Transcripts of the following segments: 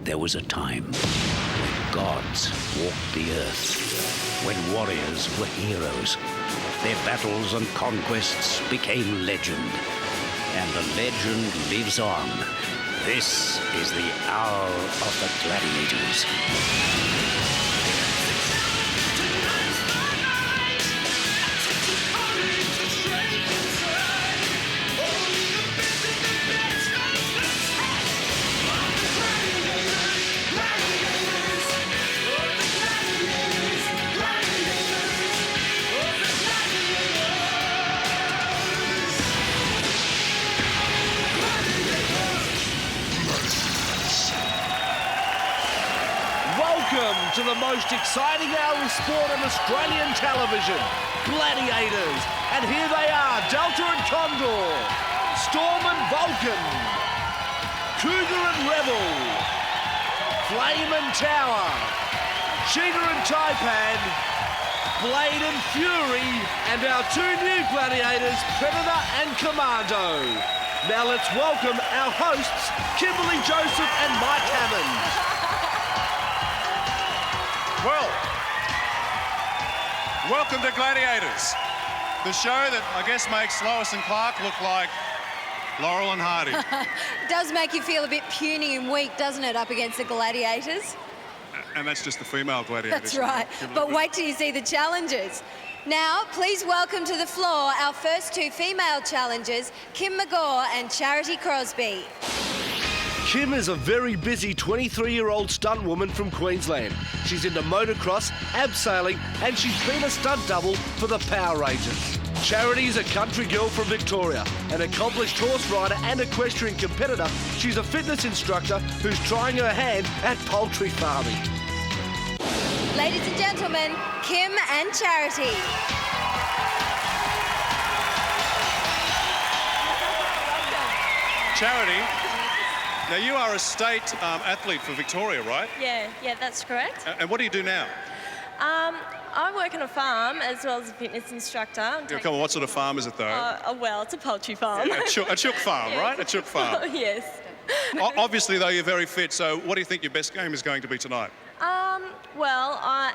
There was a time when gods walked the earth, when warriors were heroes. Their battles and conquests became legend, and the legend lives on. This is the hour of the Gladiators. Welcome to the most exciting hour of sport on Australian television, Gladiators. And here they are, Delta and Condor, Storm and Vulcan, Cougar and Rebel, Flame and Tower, Cheetah and Taipan, Blade and Fury, and our two new gladiators, Predator and Commando. Now let's welcome our hosts, Kimberly Joseph and Mike Hammond. Well, welcome to Gladiators, the show that I guess makes Lois and Clark look like Laurel and Hardy. It does make you feel a bit puny and weak, doesn't it, up against the Gladiators? And that's just the female Gladiators. That's right, but wait till you see the challengers. Now, please welcome to the floor our first two female challengers, Kim McGaw and Charity Crosby. Kim is a very busy 23-year-old stunt woman from Queensland. She's into motocross, abseiling, and she's been a stunt double for the Power Rangers. Charity is a country girl from Victoria, an accomplished horse rider and equestrian competitor. She's a fitness instructor who's trying her hand at poultry farming. Ladies and gentlemen, Kim and Charity. Charity, now you are a state athlete for Victoria, right? Yeah, that's correct. And what do you do now? I work on a farm as well as a fitness instructor. Yeah, come on, what sort of farm is it though? Well, it's a poultry farm. A chook farm, Yes. right? A chook farm. Yes. Obviously, though, you're very fit, so what do you think your best game is going to be tonight?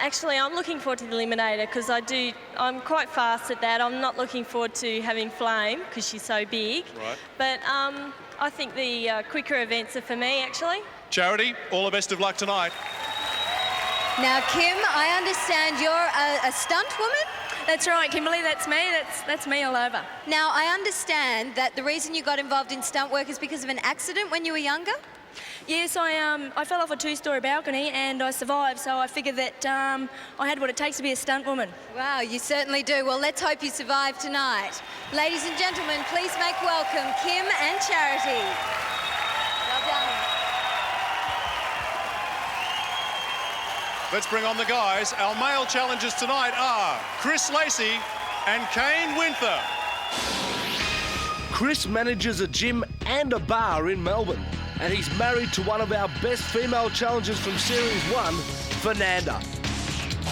Actually, I'm looking forward to the Eliminator because I'm quite fast at that. I'm not looking forward to having Flame because she's so big. Right. But I think the quicker events are for me, actually. Charity, all the best of luck tonight. Now, Kim, I understand you're a stunt woman? That's right, Kimberly, that's me. That's me all over. Now, I understand that the reason you got involved in stunt work is because of an accident when you were younger? Yes, I fell off a two-storey balcony and I survived, so I figured that I had what it takes to be a stunt woman. Wow, you certainly do. Well, let's hope you survive tonight. Ladies and gentlemen, please make welcome Kim and Charity. Well done. Let's bring on the guys. Our male challengers tonight are Chris Lacey and Kane Winther. Chris manages a gym and a bar in Melbourne, and he's married to one of our best female challengers from Series 1, Fernanda.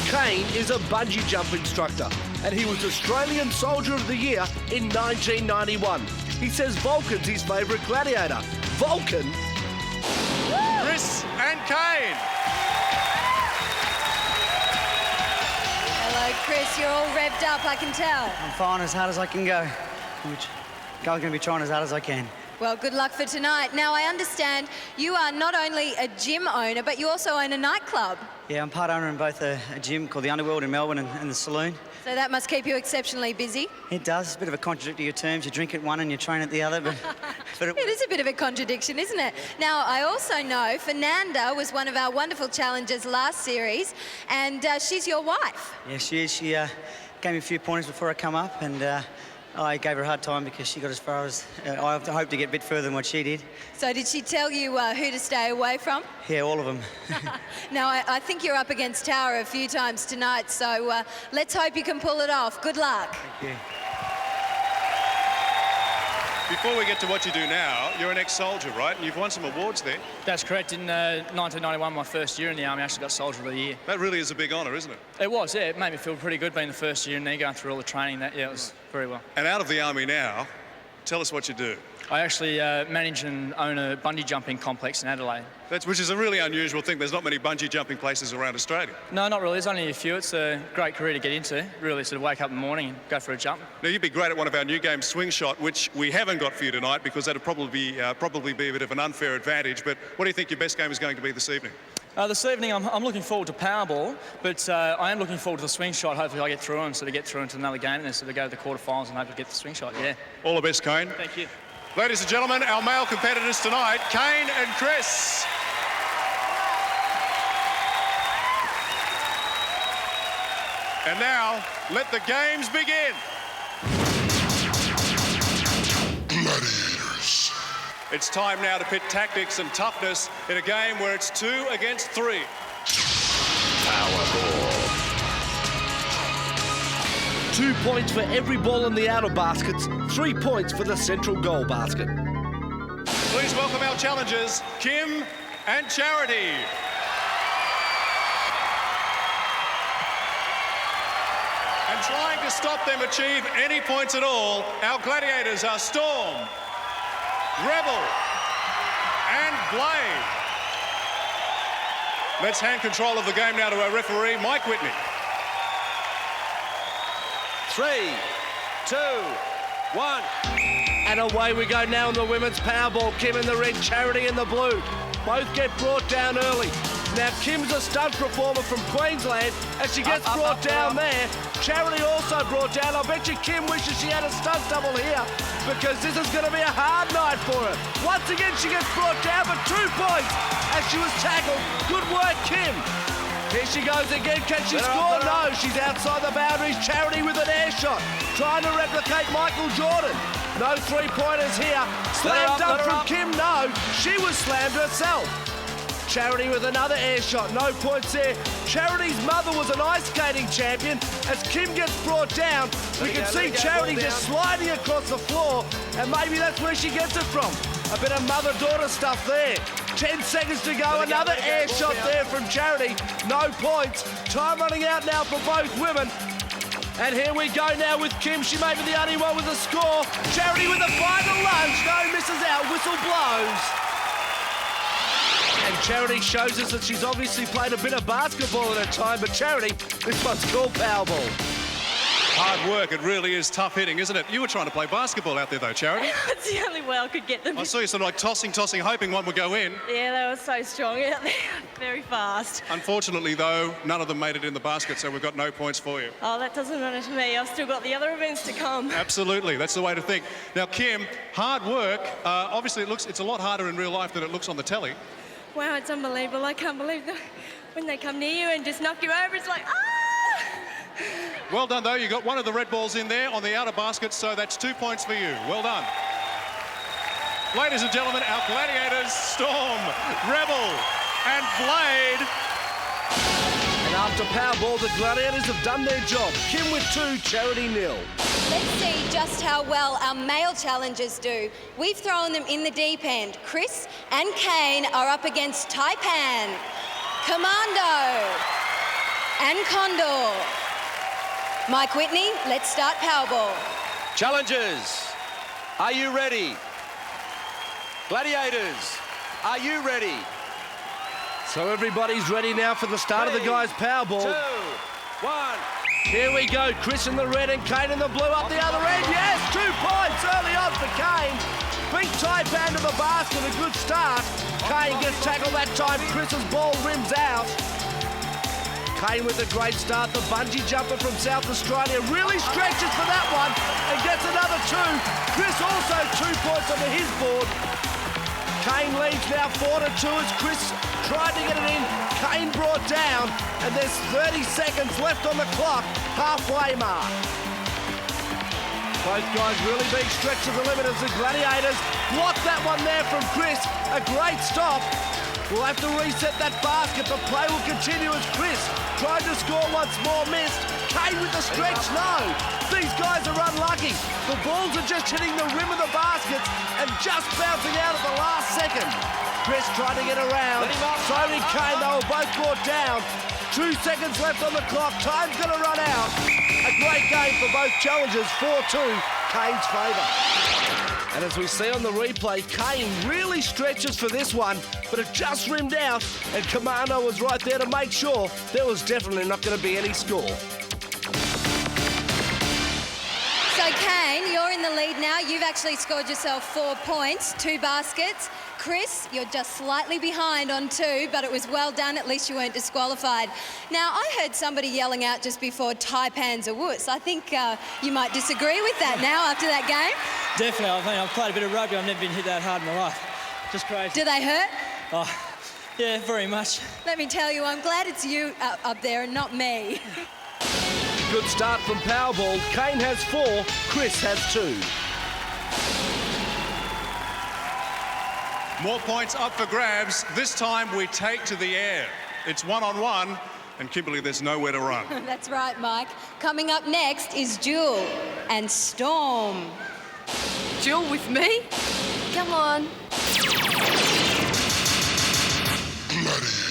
Kane is a bungee jump instructor, and he was Australian Soldier of the Year in 1991. He says Vulcan's his favourite gladiator. Vulcan? Chris and Kane. Hello, Chris. You're all revved up, I can tell. I'm flying as hard as I can go. I'm going to be trying as hard as I can. Well, good luck for tonight. Now, I understand you are not only a gym owner, but you also own a nightclub. Yeah, I'm part owner in both a gym called the Underworld in Melbourne and the Saloon. So that must keep you exceptionally busy. It does. It's a bit of a contradictory terms. You drink at one and you train at the other, but It is a bit of a contradiction, isn't it? Now, I also know Fernanda was one of our wonderful challengers last series, and she's your wife. Yeah, she is. She gave me a few pointers before I come up, and I gave her a hard time because she got as far as... I hope to get a bit further than what she did. So did she tell you who to stay away from? Yeah, all of them. Now, I think you're up against Tower a few times tonight, so let's hope you can pull it off. Good luck. Thank you. Before we get to what you do now, you're an ex-soldier, right? And you've won some awards there. That's correct. In 1991, my first year in the Army, I actually got Soldier of the Year. That really is a big honour, isn't it? It was, yeah. It made me feel pretty good being the first year in there, going through all the training. It was very well. And out of the Army now, Tell us what you do. I actually manage and own a bungee jumping complex in Adelaide. Which is a really unusual thing. There's not many bungee jumping places around Australia. No, not really. There's only a few. It's a great career to get into. Really sort of wake up in the morning and go for a jump. Now, you'd be great at one of our new games, swing shot, which we haven't got for you tonight because that'd probably be a bit of an unfair advantage. But what do you think your best game is going to be this evening? This evening, I'm looking forward to Powerball, but I am looking forward to the swing shot. Hopefully I get through and sort of get through into another game and then sort of go to the quarterfinals and hopefully get the swing shot, yeah. All the best, Kane. Thank you. Ladies and gentlemen, our male competitors tonight, Kane and Chris. And now, let the games begin. Gladiators. It's time now to pit tactics and toughness in a game where it's 2 against 3. Powerball. 2 points for every ball in the outer baskets, 3 points for the central goal basket. Please welcome our challengers, Kim and Charity. And trying to stop them achieve any points at all, our gladiators are Storm, Rebel, and Blade. Let's hand control of the game now to our referee, Mike Whitney. 3, 2, 1. And away we go now in the women's Powerball. Kim in the red, Charity in the blue. Both get brought down early. Now Kim's a stunt performer from Queensland as she gets brought down there. Charity also brought down. I bet you Kim wishes she had a stunt double here because this is going to be a hard night for her. Once again she gets brought down, but 2 points as she was tackled. Good work, Kim. Here she goes again. Can she score? No, she's outside the boundaries. Charity with an air shot, trying to replicate Michael Jordan. No 3-pointers here. Slam dunk from Kim. No, she was slammed herself. Charity with another air shot. No points there. Charity's mother was an ice skating champion. As Kim gets brought down, we can see Charity just sliding across the floor, and maybe that's where she gets it from. A bit of mother-daughter stuff there. 10 seconds to go. Another air shot there from Charity. No points. Time running out now for both women. And here we go now with Kim. She may be the only one with a score. Charity with the final lunge. No, misses out. Whistle blows. And Charity shows us that she's obviously played a bit of basketball in her time, but Charity, this one's called Powerball. Hard work. It really is tough hitting, isn't it? You were trying to play basketball out there, though, Charity. That's the only way I could get them. I saw you sort of like tossing, hoping one would go in. Yeah, they were so strong out there. Very fast. Unfortunately, though, none of them made it in the basket, so we've got no points for you. Oh, that doesn't matter to me. I've still got the other events to come. Absolutely. That's the way to think. Now, Kim, hard work. Obviously, it's a lot harder in real life than it looks on the telly. Wow, it's unbelievable. I can't believe that when they come near you and just knock you over, it's like, ah! Well done, though. You got one of the red balls in there on the outer basket, so that's 2 points for you. Well done. Ladies and gentlemen, our gladiators, Storm, Rebel, and Blade. And after Powerball, the Gladiators have done their job. Kim with 2, Charity 0. Let's see just how well our male challengers do. We've thrown them in the deep end. Chris and Kane are up against Taipan, Commando, and Condor. Mike Whitney, let's start Powerball. Challengers, are you ready? Gladiators, are you ready? So everybody's ready now for the start of the guys' Powerball. 2, 1. Here we go. Chris in the red and Kane in the blue up the other end. Yes, 2 points early on for Kane. Beat Taipan to the basket, a good start. Kane gets tackled that time. Chris's ball rims out. Kane with a great start. The bungee jumper from South Australia really stretches for that one and gets another 2. Chris also 2 points onto his board. Kane leads now 4-2 as Chris tried to get it in. Kane brought down, and there's 30 seconds left on the clock, halfway mark. Both guys really being stretched to the limit as the Gladiators block that one there from Chris. A great stop. We'll have to reset that basket. The play will continue as Chris tried to score once more, missed. Kane with the stretch, no. These guys are unlucky. The balls are just hitting the rim of the baskets and just bouncing out at the last second. Chris trying to get around. So did Kane. They were both brought down. 2 seconds left on the clock. Time's going to run out. A great game for both challengers, 4-2. Kane's favour. And as we see on the replay, Kane really stretches for this one, but it just rimmed out, and Commando was right there to make sure there was definitely not going to be any score. So, Kane, you're in the lead now. You've actually scored yourself 4 points, 2 baskets. Chris, you're just slightly behind on 2, but it was well done. At least you weren't disqualified. Now, I heard somebody yelling out just before Taipan's a wuss. I think you might disagree with that now after that game. Definitely. I mean, I've played a bit of rugby. I've never been hit that hard in my life. Just crazy. Do they hurt? Oh, yeah, very much. Let me tell you, I'm glad it's you up there and not me. Good start from Powerball. Kane has 4, Chris has 2. More points up for grabs. This time we take to the air. It's 1-on-1, and Kimberly, there's nowhere to run. That's right, Mike. Coming up next is Duel and Storm. Duel with me? Come on. Gladiators.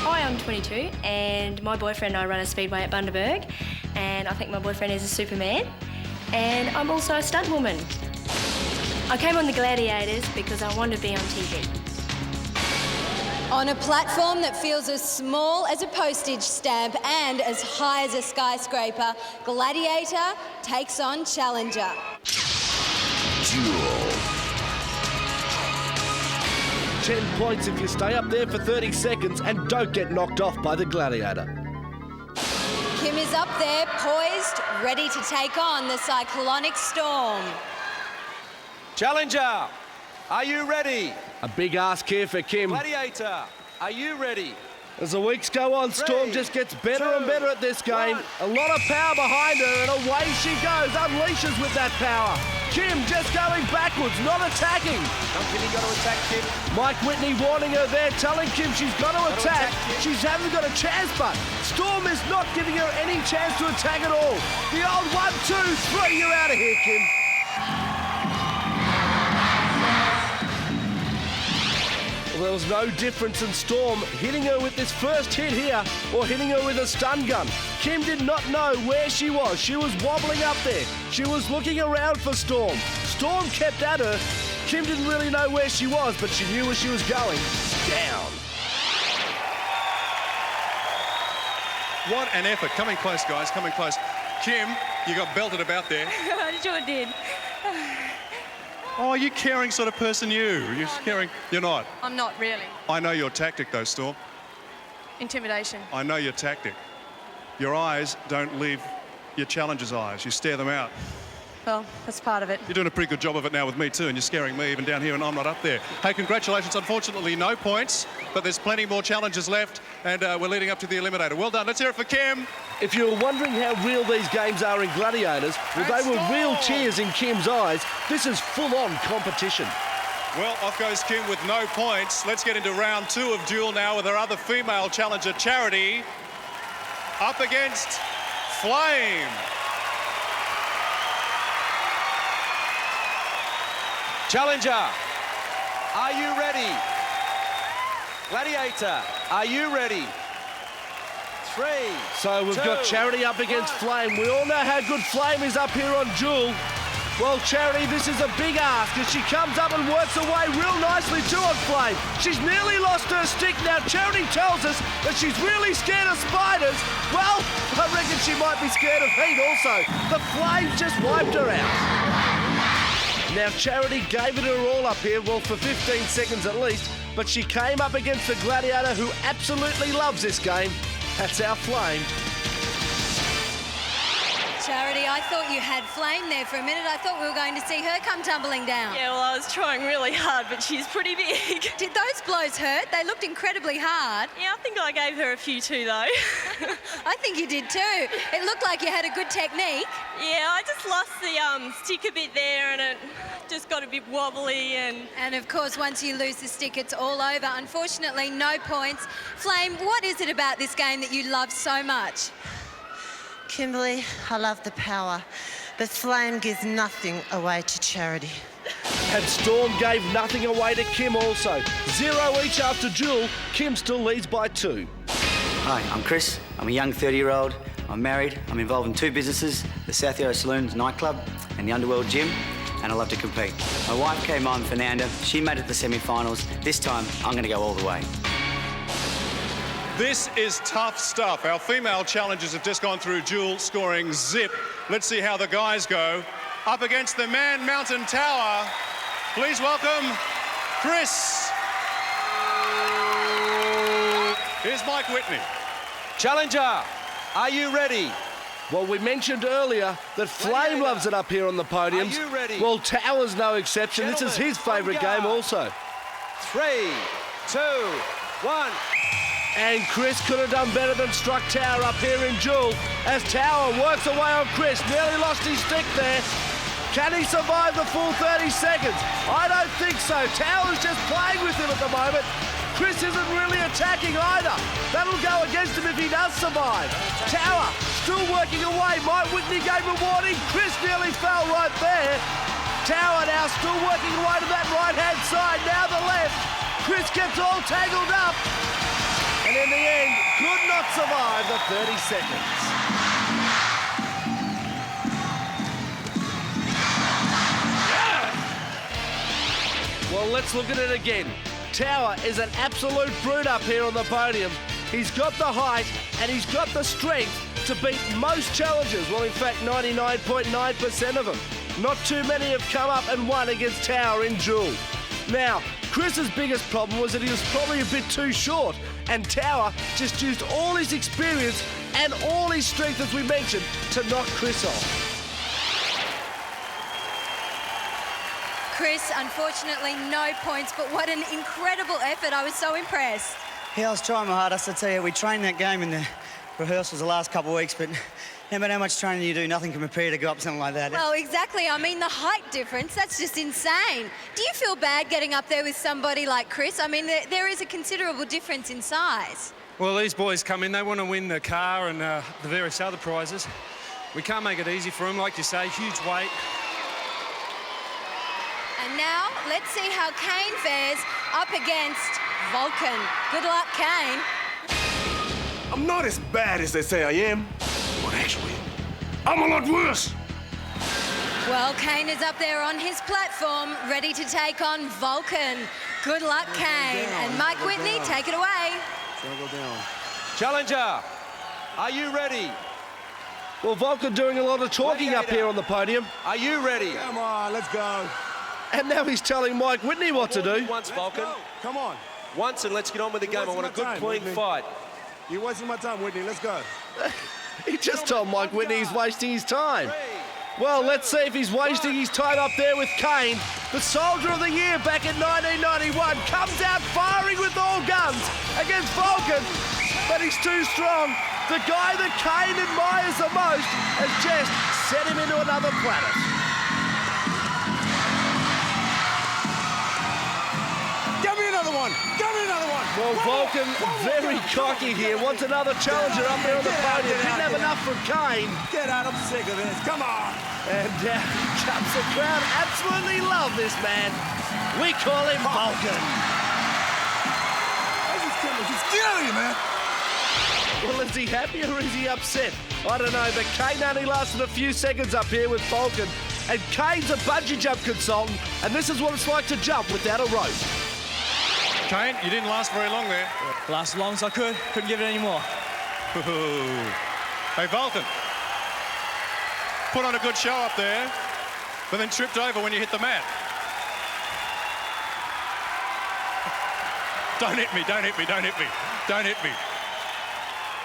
Hi, I'm 22 and my boyfriend and I run a speedway at Bundaberg, and I think my boyfriend is a superman, and I'm also a stunt woman. I came on the Gladiators because I wanted to be on TV. On a platform that feels as small as a postage stamp and as high as a skyscraper, Gladiator takes on Challenger. Duel. 10 points if you stay up there for 30 seconds and don't get knocked off by the Gladiator. Kim is up there, poised, ready to take on the cyclonic storm. Challenger, are you ready? A big ask here for Kim. Gladiator, are you ready? As the weeks go on, Storm 3, just gets better and 2, better at this game. 1. A lot of power behind her, and away she goes, unleashes with that power. Kim just going backwards, not attacking. Come, Kim, you got to attack, Kim. Mike Whitney warning her there, telling Kim she's got to attack. She hasn't got a chance, but Storm is not giving her any chance to attack at all. The old 1, 2, 3, you're out of here, Kim. Well, there was no difference in Storm hitting her with this first hit here or hitting her with a stun gun. Kim did not know where she was. She was wobbling up there. She was looking around for Storm. Storm kept at her. Kim didn't really know where she was, but she knew where she was going. Down. What an effort. Coming close, guys, coming close. Kim, you got belted about there. I sure did. Oh, you caring sort of person, you. You're caring. You're not. I'm not really. I know your tactic, though, Storm. Intimidation. I know your tactic. Your eyes don't leave your challenger's eyes. You stare them out. Well, that's part of it. You're doing a pretty good job of it now with me, too, and you're scaring me even down here, and I'm not up there. Hey, congratulations. Unfortunately, no points, but there's plenty more challenges left, and we're leading up to the Eliminator. Well done. Let's hear it for Kim. If you were wondering how real these games are in Gladiators, well, they were real tears in Kim's eyes. This is full-on competition. Well, off goes Kim with no points. Let's get into round 2 of Duel now with our other female challenger, Charity, up against Flame. Challenger, are you ready? Gladiator, are you ready? 3. So we've got Charity up against Flame. We all know how good Flame is up here on Duel. Well, Charity, this is a big ask as she comes up and works her way real nicely too on Flame. She's nearly lost her stick now. Charity tells us that she's really scared of spiders. Well, I reckon she might be scared of heat also. The Flame just wiped her out. Now, Charity gave it her all up here, well, for 15 seconds at least, but she came up against the Gladiator who absolutely loves this game. That's our Flame. Charity, I thought you had Flame there for a minute. I thought we were going to see her come tumbling down. Yeah, well, I was trying really hard, but she's pretty big. Did those blows hurt? They looked incredibly hard. Yeah, I think I gave her a few too, though. I think you did too. It looked like you had a good technique. Yeah, I just lost the stick a bit there and it just got a bit wobbly And of course, once you lose the stick, it's all over. Unfortunately, no points. Flame, what is it about this game that you love so much? Kimberly, I love the power, but Flame gives nothing away to Charity. And Storm gave nothing away to Kim also. 0 each after Duel. Kim still leads by 2. Hi, I'm Chris. I'm a young 30-year-old. I'm married. I'm involved in 2 businesses, the South Yarra Saloons nightclub and the Underworld gym, and I love to compete. My wife came on, Fernanda. She made it to the semi-finals. This time, I'm going to go all the way. This is tough stuff. Our female challengers have just gone through Duel, scoring zip. Let's see how the guys go. Up against the Man Mountain Tower. Please welcome Chris. Here's Mike Whitney. Challenger, are you ready? Well, we mentioned earlier that Flame loves it up here on the podiums. Are you ready? Well, Tower's no exception. This is his favourite game also. 3, 2, 1. And Chris could have done better than struck Tower up here in Duel as Tower works away on Chris. Nearly lost his stick there. Can he survive the full 30 seconds? I don't think so. Tower's just playing with him at the moment. Chris isn't really attacking either. That'll go against him if he does survive. Tower still working away. Mike Whitney gave a warning. Chris nearly fell right there. Tower now still working away to that right-hand side. Now the left. Chris gets all tangled up. And in the end, could not survive the 30 seconds. Well, let's look at it again. Tower is an absolute brute up here on the podium. He's got the height and he's got the strength to beat most challengers. Well, in fact, 99.9% of them. Not too many have come up and won against Tower in Duel. Now, Chris's biggest problem was that he was probably a bit too short, and Tower just used all his experience and all his strength, as we mentioned, to knock Chris off. Chris, unfortunately, no points, but what an incredible effort. I was so impressed. Yeah, I was trying my hardest. I tell you, we trained that game in the rehearsals the last couple of weeks, but no matter how much training you do, nothing can prepare to go up something like that. Well, exactly. I mean, the height difference, that's just insane. Do you feel bad getting up there with somebody like Chris? I mean, there is a considerable difference in size. Well, these boys come in, they want to win the car and the various other prizes. We can't make it easy for them, like you say, huge weight. And now, let's see how Kane fares up against Vulcan. Good luck, Kane. I'm not as bad as they say I am, but actually, I'm a lot worse. Well, Kane is up there on his platform, ready to take on Vulcan. Good luck, Kane. And Mike Whitney, take it away. Challenger, are you ready? Well, Vulcan doing a lot of talking up here on the podium. Are you ready? Come on, let's go. And now he's telling Mike Whitney what to do. Once, Vulcan. Come on. Once, and let's get on with the game. I want a good, clean fight. You're wasting my time, Whitney. Let's go. He just told Mike Whitney he's wasting his time. Well, let's see if he's wasting his time up there with Kane. The Soldier of the Year back in 1991 comes out firing with all guns against Vulcan, but he's too strong. The guy that Kane admires the most has just set him into another planet. Give me another one. Give me another one. Well, Vulcan, very cocky here, wants another challenger up there on the podium. Didn't have enough from Kane. Get out, I'm sick of this. Come on. And down comes the crowd. Absolutely love this man. We call him Vulcan. Just get out of here, man. Well, is he happy or is he upset? I don't know, but Kane only lasted a few seconds up here with Vulcan. And Kane's a bungee jump consultant, and this is what it's like to jump without a rope. Kane, you didn't last very long there. Last as long as I could. Couldn't give it any more. Hey, Vulcan. Put on a good show up there, but then tripped over when you hit the mat. Don't hit me, don't hit me, don't hit me, don't hit me.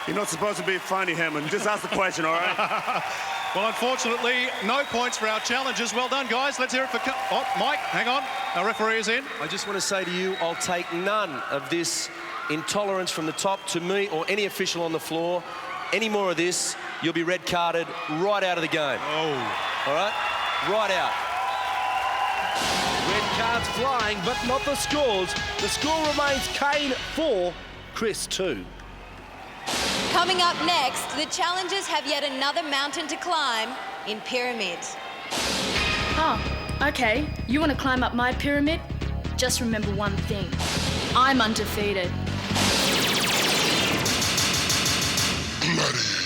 You're not supposed to be funny, Hammond. Just ask the question, all right? Well, unfortunately, no points for our challengers. Well done, guys. Let's hear it for... Oh, Mike, hang on. Our referee is in. I just want to say to you, I'll take none of this intolerance from the top to me or any official on the floor. Any more of this, you'll be red carded right out of the game. Oh. All right? Right out. Red cards flying, but not the scores. The score remains Kane 4, Chris 2. Coming up next, the challengers have yet another mountain to climb in pyramid. Oh, okay. You want to climb up my pyramid? Just remember one thing. I'm undefeated. Gladiators.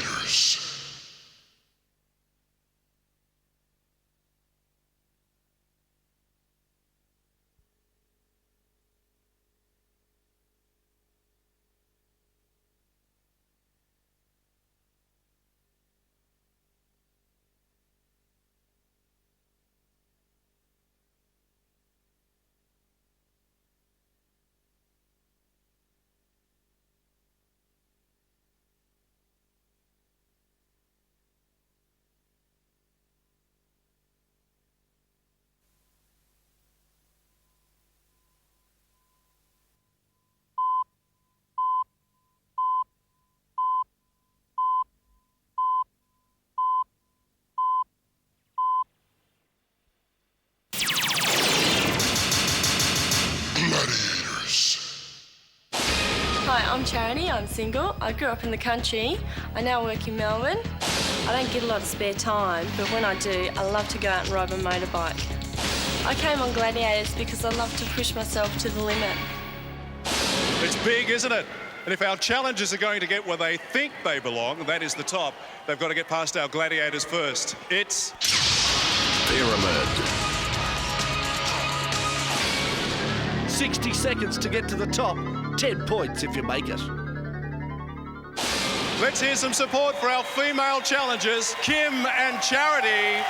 Hi, I'm Charity. I'm single. I grew up in the country. I now work in Melbourne. I don't get a lot of spare time, but when I do, I love to go out and ride my motorbike. I came on Gladiators because I love to push myself to the limit. It's big, isn't it? And if our challengers are going to get where they think they belong, that is the top, they've got to get past our Gladiators first. It's... Pyramid. 60 seconds to get to the top. 10 points if you make it. Let's hear some support for our female challengers, Kim and Charity.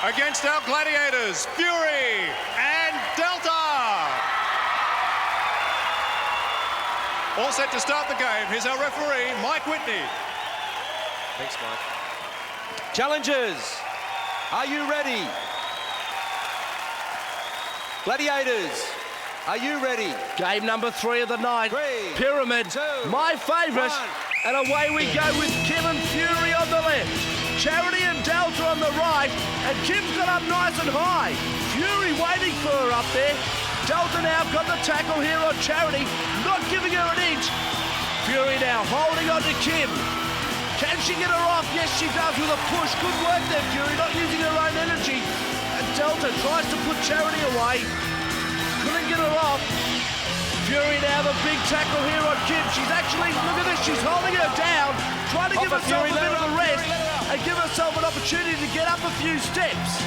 Against our Gladiators, Fury and Delta. All set to start the game. Here's our referee, Mike Whitney. Thanks, Mike. Challengers, are you ready? Gladiators, are you ready? Game number 3 of the night. 3, Pyramid, 2, my favourite. 1. And away we go with Kim and Fury on the left. Charity and Delta on the right. And Kim's got up nice and high. Fury waiting for her up there. Delta now got the tackle here on Charity. Not giving her an inch. Fury now holding on to Kim. Can she get her off? Yes, she does with a push. Good work there, Fury. Not using her own energy. And Delta tries to put Charity away. Couldn't get her off. Fury now the big tackle here on Kim. She's actually, look at this, she's holding her down, trying to give herself a bit of a rest and give herself an opportunity to get up a few steps.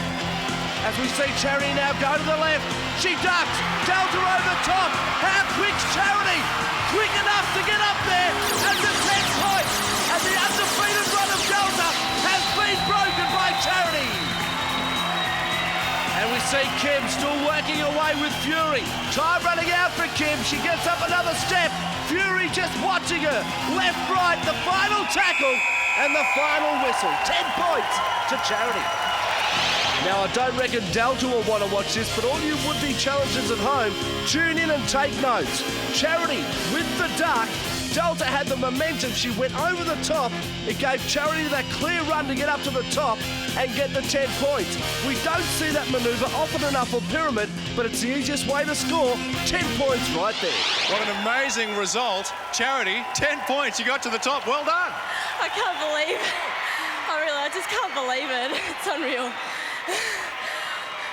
As we see Charity now go to the left. She ducks. Delta over the top. How quick's Charity? Quick enough to get up there at the 10 points. And the undefeated run of Delta has been broken by Charity. And we see Kim still working away with Fury. Time running out for Kim. She gets up another step. Fury just watching her. Left, right, the final tackle and the final whistle. 10 points to Charity. Now, I don't reckon Delta will want to watch this, but all you would-be challengers at home, tune in and take notes. Charity with the duck. Delta had the momentum. She went over the top. It gave Charity that clear run to get up to the top and get the 10 points. We don't see that manoeuvre often enough on Pyramid, but it's the easiest way to score. 10 points right there. What an amazing result. Charity, 10 points. You got to the top. Well done. I can't believe it. I just can't believe it. It's unreal.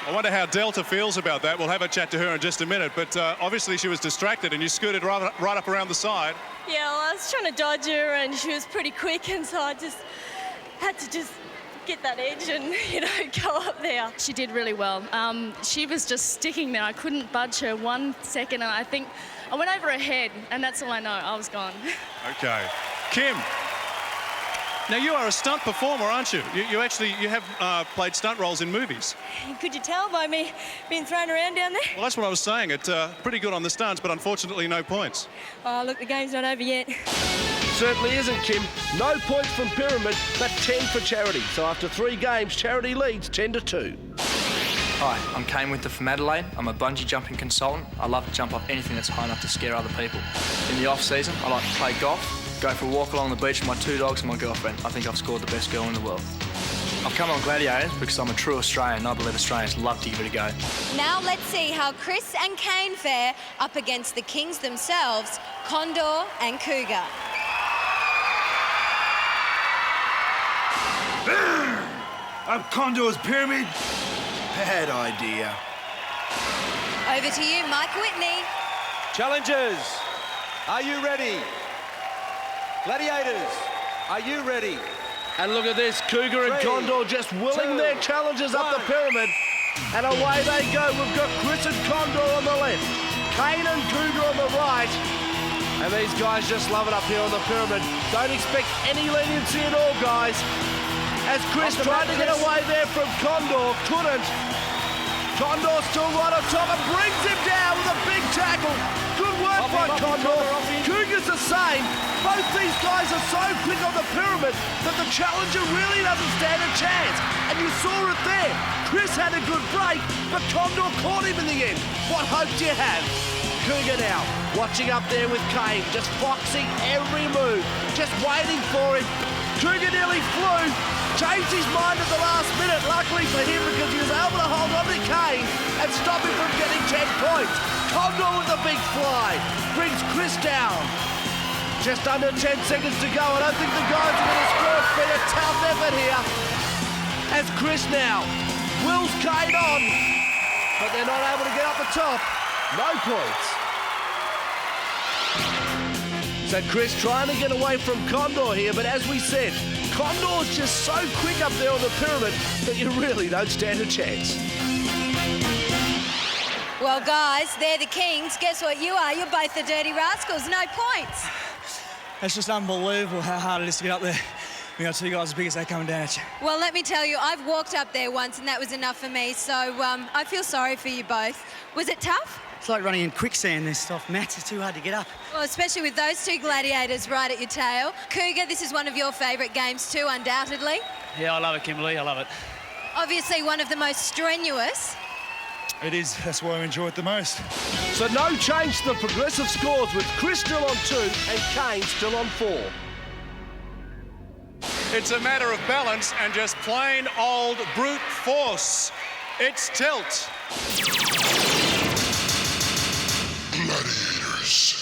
I wonder how Delta feels about that. We'll have a chat to her in just a minute, but obviously she was distracted and you scooted right up around the side. Yeah, well, I was trying to dodge her and she was pretty quick, and so I just had to get that edge and, go up there. She did really well. She was just sticking there. I couldn't budge her 1 second, and I think I went over her head, and that's all I know. I was gone. Okay. Kim, Now, you are a stunt performer, aren't you? You have played stunt roles in movies. Could you tell by me being thrown around down there? Well, that's what I was saying. It's pretty good on the stunts, but unfortunately no points. Oh, look, the game's not over yet. Certainly isn't, Kim. No points from Pyramid, but 10 for Charity. So after 3 games, Charity leads 10-2. Hi, I'm Kane Winter from Adelaide. I'm a bungee jumping consultant. I love to jump off anything that's high enough to scare other people. In the off-season, I like to play golf, go for a walk along the beach with my 2 dogs and my girlfriend. I think I've scored the best girl in the world. I've come on Gladiators because I'm a true Australian and I believe Australians love to give it a go. Now let's see how Chris and Kane fare up against the Kings themselves, Condor and Cougar. I'm Condor's Pyramid. Bad idea. Over to you, Mike Whitney. Challengers, are you ready? Gladiators, are you ready? And look at this, Cougar and 3, Condor just willing 2, their challenges up the 1. pyramid. And away they go. We've got Chris and Condor on the left, Kane and Cougar on the right. And these guys just love it up here on the pyramid. Don't expect any leniency at all, guys. As Chris tried to get away there from Condor, couldn't. Condor still right on top and brings him down with a big tackle. Good work by Condor. Cougar's the same. Both these guys are so quick on the pyramid that the challenger really doesn't stand a chance. And you saw it there. Chris had a good break, but Condor caught him in the end. What hope do you have? Cougar now, watching up there with Kane, just foxing every move, just waiting for him. Cougar nearly flew, changed his mind at the last minute, luckily for him, because he was able to hold on to Kane and stop him from getting 10 points. Condor with a big fly, brings Chris down. Just under 10 seconds to go. I don't think the guys are going to score. It's been a tough effort here. As Chris now wills Kane on, but they're not able to get up the top. No points. So Chris trying to get away from Condor here, but as we said, Condor's just so quick up there on the pyramid that you really don't stand a chance. Well, guys, they're the Kings. Guess what you are? You're both the Dirty Rascals. No points. It's just unbelievable how hard it is to get up there. We got 2 guys as big as they coming down at you. Well, let me tell you, I've walked up there once and that was enough for me, so I feel sorry for you both. Was it tough? It's like running in quicksand, this stuff. Mats, it's too hard to get up. Well, especially with those 2 gladiators right at your tail. Cougar, this is one of your favourite games too, undoubtedly. Yeah, I love it, Kimberly. I love it. Obviously one of the most strenuous. It is. That's why I enjoy it the most. So no change to the progressive scores with Chris still on 2 and Kane still on 4. It's a matter of balance and just plain old brute force. It's tilt. Gladiators.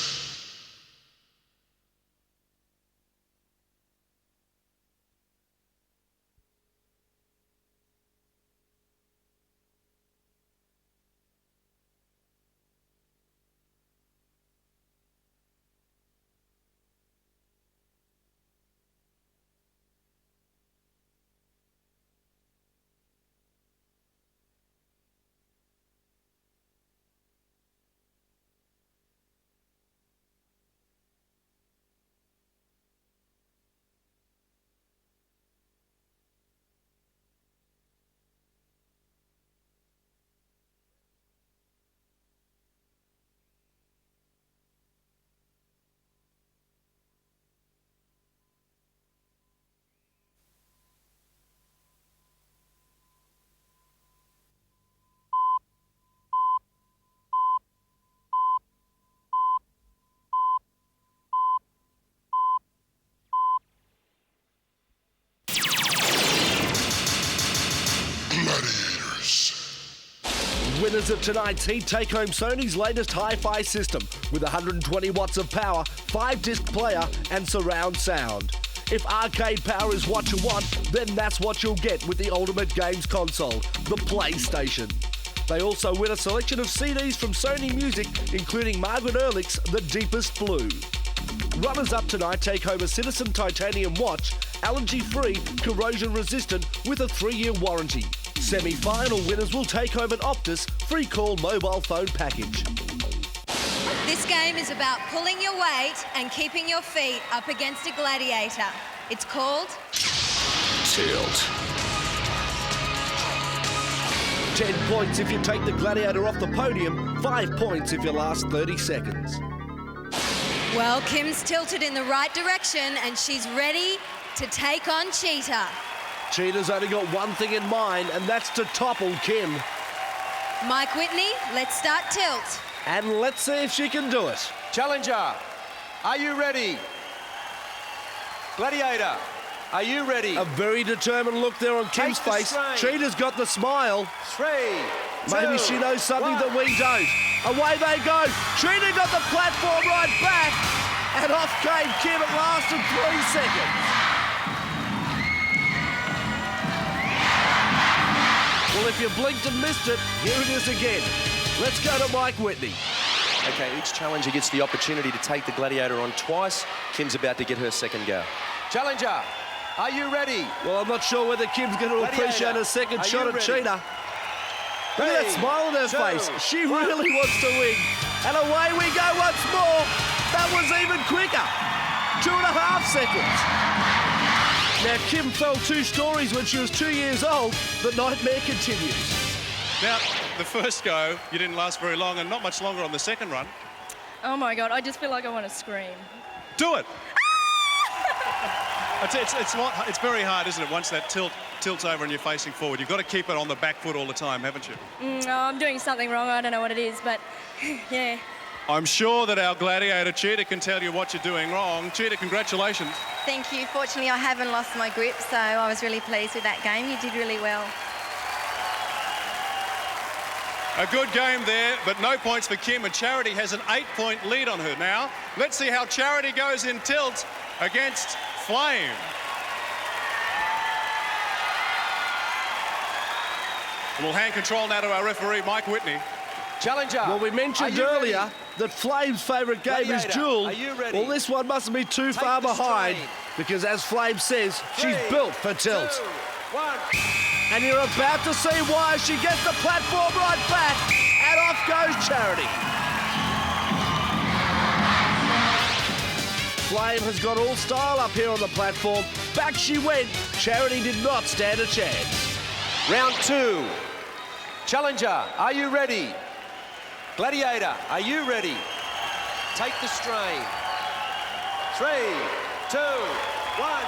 Winners of tonight's heat take home Sony's latest hi-fi system with 120 watts of power, 5-disc player and surround sound. If arcade power is what you want, then that's what you'll get with the ultimate games console, the PlayStation. They also win a selection of CDs from Sony Music, including Margaret Ehrlich's The Deepest Blue. Runners-up tonight take home a Citizen Titanium watch, allergy-free, corrosion-resistant with a 3-year warranty. Semi-final winners will take home an Optus free call mobile phone package. This game is about pulling your weight and keeping your feet up against a gladiator. It's called Tilt. 10 points if you take the gladiator off the podium, 5 points if you last 30 seconds. Well, Kim's tilted in the right direction and she's ready to take on Cheetah. Cheetah's only got one thing in mind, and that's to topple Kim. Mike Whitney, let's start tilt. And let's see if she can do it. Challenger, are you ready? Gladiator, are you ready? A very determined look there on Kim's face. Cheetah's got the smile. 3, 2, Maybe she knows something 1. that we don't. Away they go. Cheetah got the platform right back. And off came Kim. It lasted 3 seconds. Well, if you blinked and missed it, here it is again. Let's go to Mike Whitney. Okay, each challenger gets the opportunity to take the gladiator on twice. Kim's about to get her second go. Challenger, are you ready? Well, I'm not sure whether Kim's going to appreciate a second shot at Cheetah. Look at that smile on her face. She really wants to win. And away we go once more. That was even quicker. 2.5 seconds. Now, Kim fell 2 stories when she was 2 years old. The nightmare continues. Now, the first go, you didn't last very long, and not much longer on the second run. Oh my God, I just feel like I want to scream. Do it! It's very hard, isn't it, once that tilts over and you're facing forward. You've got to keep it on the back foot all the time, haven't you? No, I'm doing something wrong. I don't know what it is, but yeah. I'm sure that our gladiator, Cheetah, can tell you what you're doing wrong. Cheetah, congratulations. Thank you. Fortunately, I haven't lost my grip, so I was really pleased with that game. You did really well. A good game there, but no points for Kim, and Charity has an 8-point lead on her now. Let's see how Charity goes in tilt against Flame. We'll hand control now to our referee, Mike Whitney. Challenger. Well, we mentioned earlier that Flame's favourite game is Duel. Well, this one mustn't be too far behind, because as Flame says, she's built for tilt. 2, 1. And you're about to see why. She gets the platform right back, and off goes Charity. Flame has got all style up here on the platform. Back she went. Charity did not stand a chance. Round 2. Challenger, are you ready? Gladiator, are you ready? Take the strain. 3, 2, 1.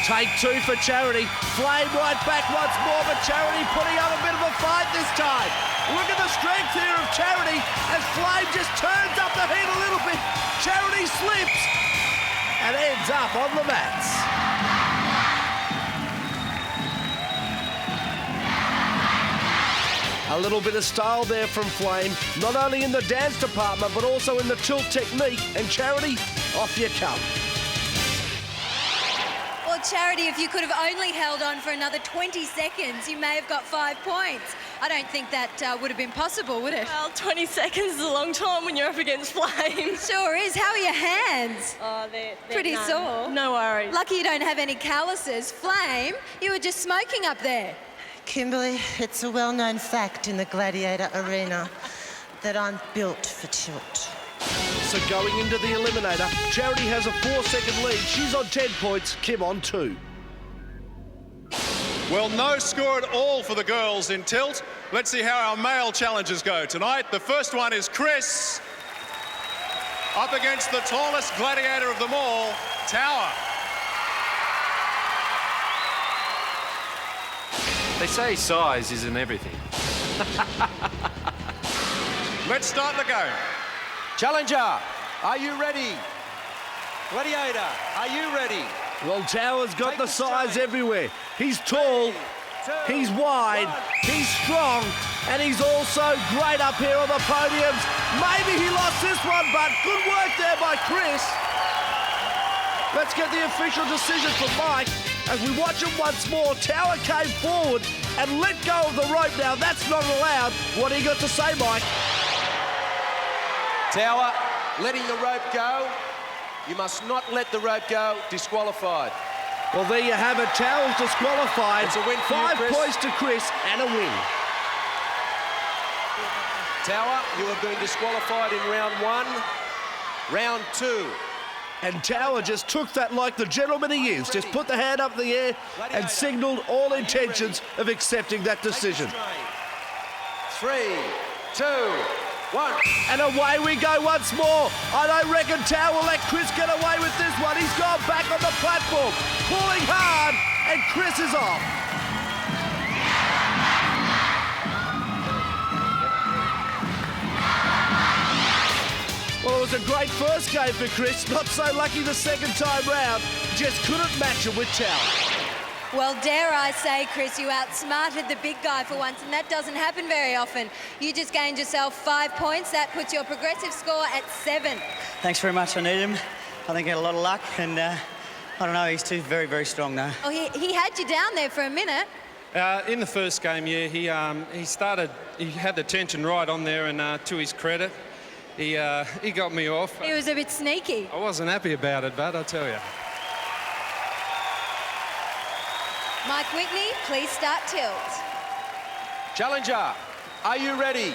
Take 2 for Charity. Flame right back once more, but Charity putting up a bit of a fight this time. Look at the strength here of Charity as Flame just turns up the heat a little bit. Charity slips and ends up on the mats. A little bit of style there from Flame, not only in the dance department, but also in the tilt technique. And Charity, off you come. Well, Charity, if you could have only held on for another 20 seconds, you may have got 5 points. I don't think that would have been possible, would it? Well, 20 seconds is a long time when you're up against Flame. Sure is. How are your hands? Oh, they're pretty numb. sore. No worries. Lucky you don't have any calluses. Flame, you were just smoking up there. Kimberly, it's a well-known fact in the gladiator arena that I'm built for tilt. So going into the Eliminator, Charity has a 4-second lead. She's on 10 points, Kim on 2. Well, no score at all for the girls in tilt. Let's see how our male challengers go tonight. The first one is Chris, up against the tallest gladiator of them all, Tower. They say size isn't everything. Let's start the game. Challenger, are you ready? Gladiator, are you ready? Well, Tower's got the size everywhere. He's tall, he's wide, he's strong, and he's also great up here on the podiums. Maybe he lost this one, but good work there by Chris. Let's get the official decision from Mike. As we watch him once more, Tower came forward and let go of the rope. Now, that's not allowed. What do you got to say, Mike? Tower, letting the rope go. You must not let the rope go. Disqualified. Well, there you have it. Tower's disqualified. It's a win for 5 you, Chris. points to Chris and a win. Tower, you have been disqualified in round 1. Round 2. And Tower just took that like the gentleman he is. Just put the hand up in the air and signalled all intentions of accepting that decision. 3, 2, 1. And away we go once more. I don't reckon Tower will let Chris get away with this one. He's gone back on the platform, pulling hard, and Chris is off. Well, it was a great first game for Chris. Not so lucky the second time round. Just couldn't match him with Tower. Well, dare I say, Chris, you outsmarted the big guy for once, and that doesn't happen very often. You just gained yourself 5 points. That puts your progressive score at 7. Thanks very much. I need him. I think he had a lot of luck, and I don't know, he's too very, very strong now. Oh, he had you down there for a minute. In the first game, yeah, he had the tension right on there, and to his credit, he got me off. He was a bit sneaky. I wasn't happy about it, but I'll tell you. Mike Whitney, please start tilt. Challenger, are you ready?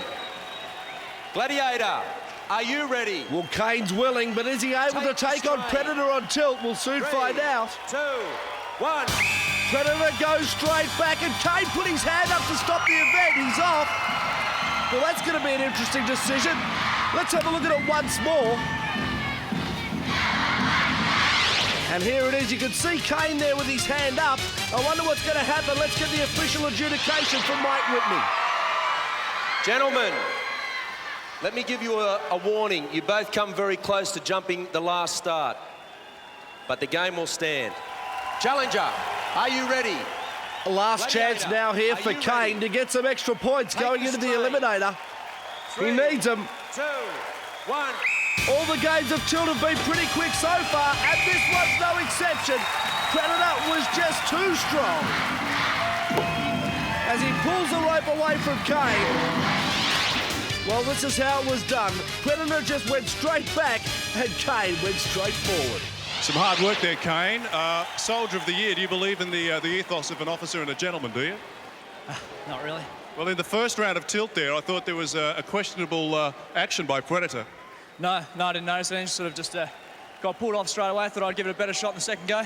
Gladiator, are you ready? Well, Kane's willing, but is he able to take on Predator on tilt? We'll soon find out. 2, 1. Predator goes straight back, and Kane put his hand up to stop the event. He's off. Well, that's going to be an interesting decision. Let's have a look at it once more. And here it is. You can see Kane there with his hand up. I wonder what's going to happen. Let's get the official adjudication from Mike Whitney. Gentlemen, let me give you a warning. You both come very close to jumping the last start, but the game will stand. Challenger, are you ready? Last chance now here for Kane to get some extra points going into the Eliminator. He needs them. 2, 1. All the games of tilt have been pretty quick so far, and this one's no exception. Predator was just too strong. As he pulls the rope away from Kane. Well, this is how it was done. Predator just went straight back, and Kane went straight forward. Some hard work there, Kane. Soldier of the Year, do you believe in the ethos of an officer and a gentleman, do you? Not really. Well, in the first round of tilt there, I thought there was a questionable action by Predator. No, I didn't notice anything. Sort of just got pulled off straight away. I thought I'd give it a better shot in the second go.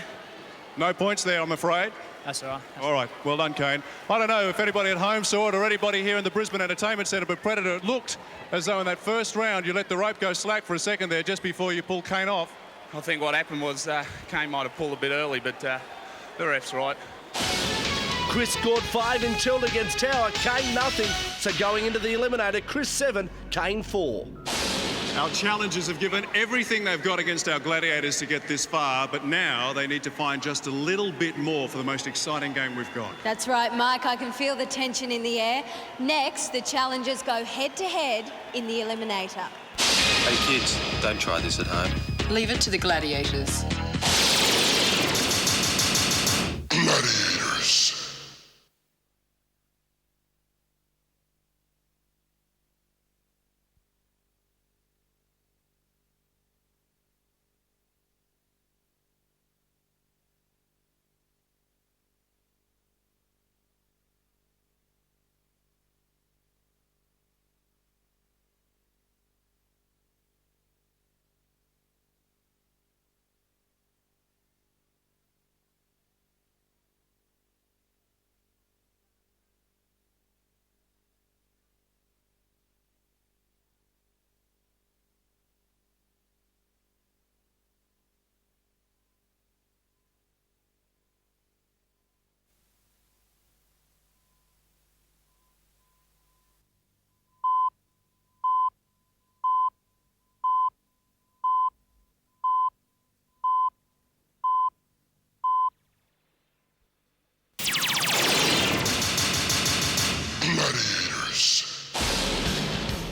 No points there, I'm afraid. That's all right. All right, well done, Kane. I don't know if anybody at home saw it or anybody here in the Brisbane Entertainment Centre, but Predator, it looked as though in that first round you let the rope go slack for a second there just before you pulled Kane off. I think what happened was Kane might have pulled a bit early, but the ref's right. Chris scored 5 in tilt against Tower, Kane nothing. So going into the Eliminator, Chris 7, Kane 4. Our challengers have given everything they've got against our Gladiators to get this far, but now they need to find just a little bit more for the most exciting game we've got. That's right, Mike. I can feel the tension in the air. Next, the challengers go head-to-head in the Eliminator. Hey, kids, don't try this at home. Leave it to the Gladiators. Gladiators.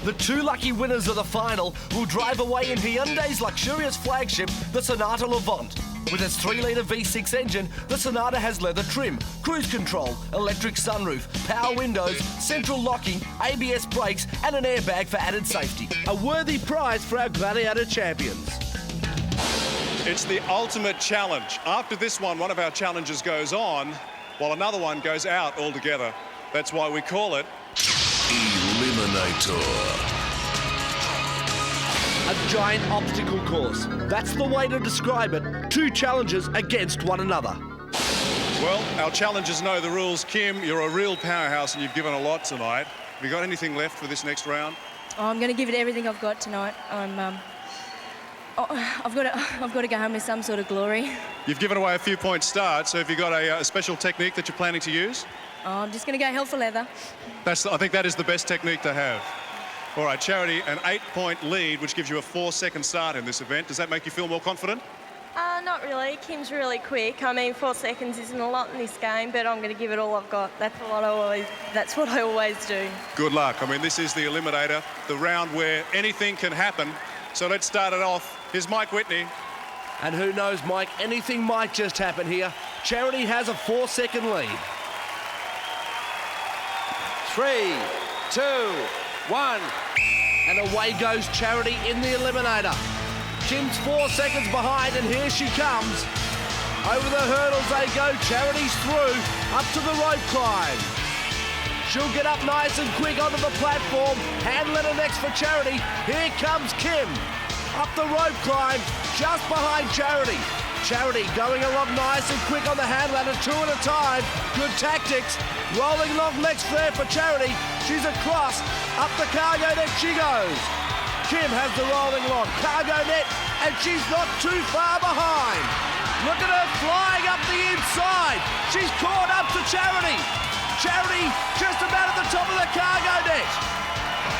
The 2 lucky winners of the final will drive away in Hyundai's luxurious flagship, the Sonata Levant. With its 3-litre V6 engine, the Sonata has leather trim, cruise control, electric sunroof, power windows, central locking, ABS brakes, and an airbag for added safety. A worthy prize for our Gladiator champions. It's the ultimate challenge. After this one of our challengers goes on, while another one goes out altogether. That's why we call it Eliminator. A giant obstacle course. That's the way to describe it. Two challengers against one another. Well, our challengers know the rules. Kim, you're a real powerhouse and you've given a lot tonight. Have you got anything left for this next round? Oh, I'm going to give it everything I've got tonight. I've got to go home with some sort of glory. You've given away a few point start, so have you got a special technique that you're planning to use? Oh, I'm just going to go hell for leather. I think that is the best technique to have. All right, Charity, an 8-point lead, which gives you a 4-second start in this event. Does that make you feel more confident? Not really. Kim's really quick. I mean, 4 seconds isn't a lot in this game, but I'm going to give it all I've got. That's what I always do. Good luck. I mean, this is the Eliminator, the round where anything can happen. So let's start it off. Here's Mike Whitney. And who knows, Mike, anything might just happen here. Charity has a 4-second lead. 3, 2, 1. And away goes Charity in the Eliminator. Kim's 4 seconds behind, and here she comes. Over the hurdles they go. Charity's through, up to the rope climb. She'll get up nice and quick onto the platform. Hand ladder next for Charity. Here comes Kim. Up the rope climb, just behind Charity. Charity going along nice and quick on the hand ladder, 2 at a time. Good tactics. Rolling long legs there for Charity. She's across. Up the cargo net she goes. Kim has the rolling log, cargo net, and she's not too far behind. Look at her flying up the inside. She's caught up to Charity. Charity just about at the top of the cargo net.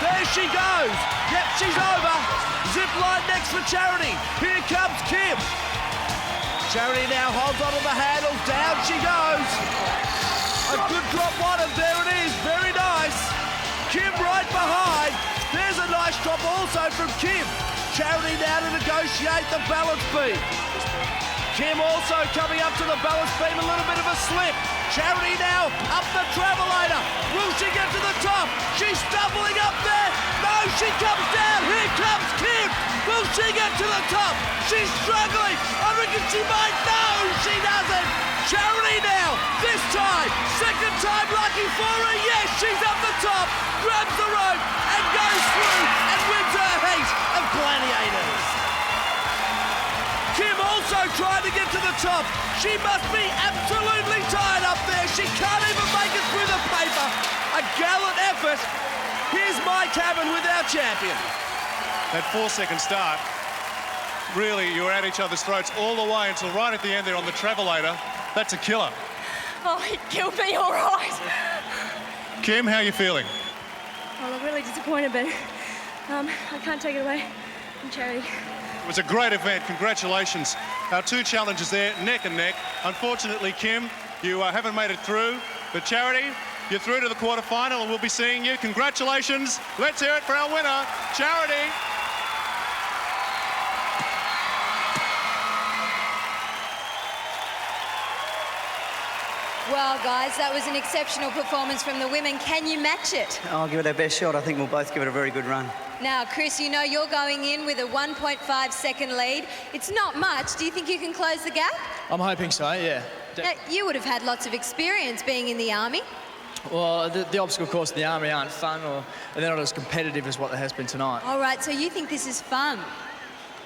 There she goes. Yep, she's over. Zip line next for Charity. Here comes Kim. Charity now holds onto the handles. Down she goes. A good drop bottom. There it is. Very nice. Kim right behind. There's a nice drop also from Kim. Charity now to negotiate the balance beam. Kim also coming up to the balance beam, a little bit of a slip. Charity now up the travelator. Will she get to the top? She's stumbling up there. No, she comes down. Here comes Kim. Will she get to the top? She's struggling. I reckon she might. No, she doesn't. Charity now, this time, second time lucky for her. Yes, she's up the top, grabs the rope and goes through and wins her heat of Gladiators. Kim also trying to get to the top. She must be absolutely tired up there. She can't even make it through the paper. A gallant effort. Here's Mike Hammond with our champion. That 4-second start, really, you were at each other's throats all the way until right at the end there on the travelator. That's a killer. Oh, it killed me all right. Kim, how are you feeling? Well, I'm really disappointed, but I can't take it away from Charity. It was a great event. Congratulations. Our two challengers there, neck and neck. Unfortunately, Kim, you haven't made it through. But Charity, you're through to the quarterfinal and we'll be seeing you. Congratulations. Let's hear it for our winner, Charity. Well, guys, that was an exceptional performance from the women. Can you match it? I'll give it our best shot. I think we'll both give it a very good run. Now, Chris, you know you're going in with a 1.5-second lead. It's not much. Do you think you can close the gap? I'm hoping so, yeah. Now, you would have had lots of experience being in the Army. Well, the obstacle course in the Army aren't fun, or they're not as competitive as what there has been tonight. All right, so you think this is fun?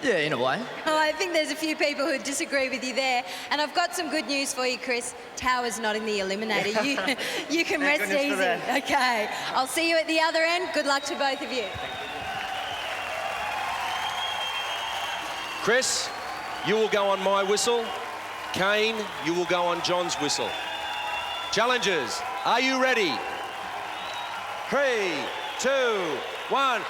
Yeah, in a way. Oh, I think there's a few people who disagree with you there. And I've got some good news for you, Chris. Tower's not in the Eliminator. You can rest easy. Okay. I'll see you at the other end. Good luck to both of you. Chris, you will go on my whistle. Kane, you will go on John's whistle. Challengers, are you ready? 3, 2, 1.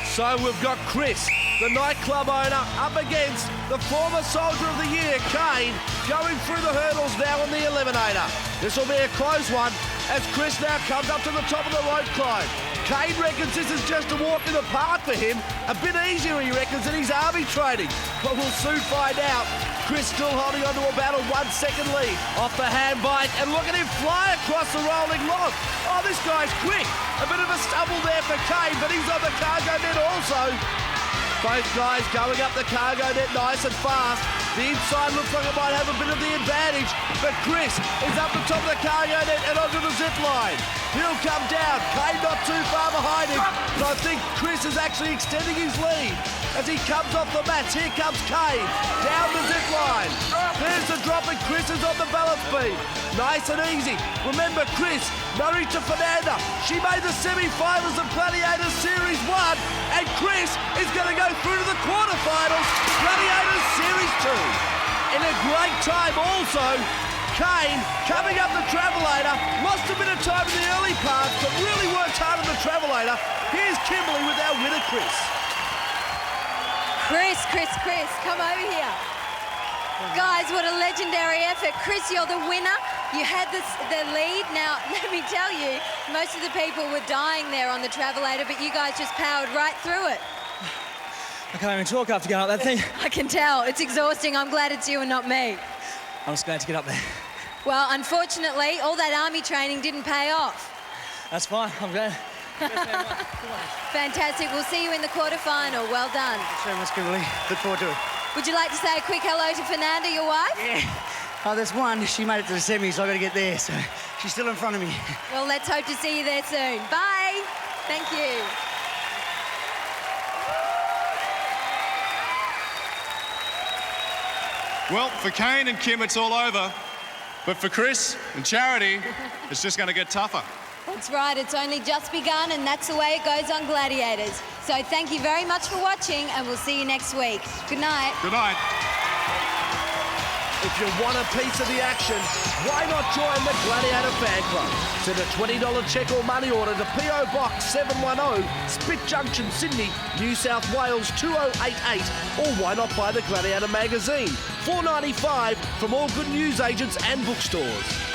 So we've got Chris, the nightclub owner, up against the former Soldier of the Year, Kane, going through the hurdles now on the Eliminator. This will be a close one as Chris now comes up to the top of the rope climb. Kane reckons this is just a walk in the park for him. A bit easier, he reckons, than his army training. But we'll soon find out. Chris still holding on to about a 1-second lead. Off the hand bike, and look at him fly across the rolling log. Oh, this guy's quick. A bit of a stumble there for Kane, but he's on the cargo net also. Both guys going up the cargo net nice and fast. The inside looks like it might have a bit of the advantage, but Chris is up the top of the cargo net and onto the zip line. He'll come down. Kane not too far behind him, but I think Chris is actually extending his lead as he comes off the mats. Here comes Kane down the zip line. There's the drop and Chris is on the balance beam. Nice and easy. Remember, Chris married to Fernanda. She made the semi-finals of Gladiators Series 1, and Chris is going to go through to the quarterfinals, Gladiators Series 2. In a great time also, Kane coming up the Travelator, lost a bit of time in the early parts, but really worked hard on the Travelator. Here's Kimberly with our winner, Chris. Chris, come over here. Guys, what a legendary effort. Chris, you're the winner. You had the lead. Now, let me tell you, most of the people were dying there on the Travelator, but you guys just powered right through it. I can't even talk after going up that thing. I can tell. It's exhausting. I'm glad it's you and not me. I'm just glad to get up there. Well, unfortunately, all that army training didn't pay off. That's fine. I'm glad. Fantastic. We'll see you in the quarterfinal. Well done. Thanks very much, Kimberly. Look forward to it. Would you like to say a quick hello to Fernanda, your wife? Yeah. Oh, there's one. She made it to the semis, so I've got to get there. So she's still in front of me. Well, let's hope to see you there soon. Bye. Thank you. Well, for Kane and Kim, it's all over. But for Chris and Charity, it's just going to get tougher. That's right, it's only just begun, and that's the way it goes on Gladiators. So thank you very much for watching, and we'll see you next week. Good night. Good night. If you want a piece of the action, why not join the Gladiator Fan Club? Send a $20 cheque or money order to PO Box 710, Spit Junction, Sydney, New South Wales 2088, or why not buy the Gladiator magazine? $4.95 from all good newsagents and bookstores.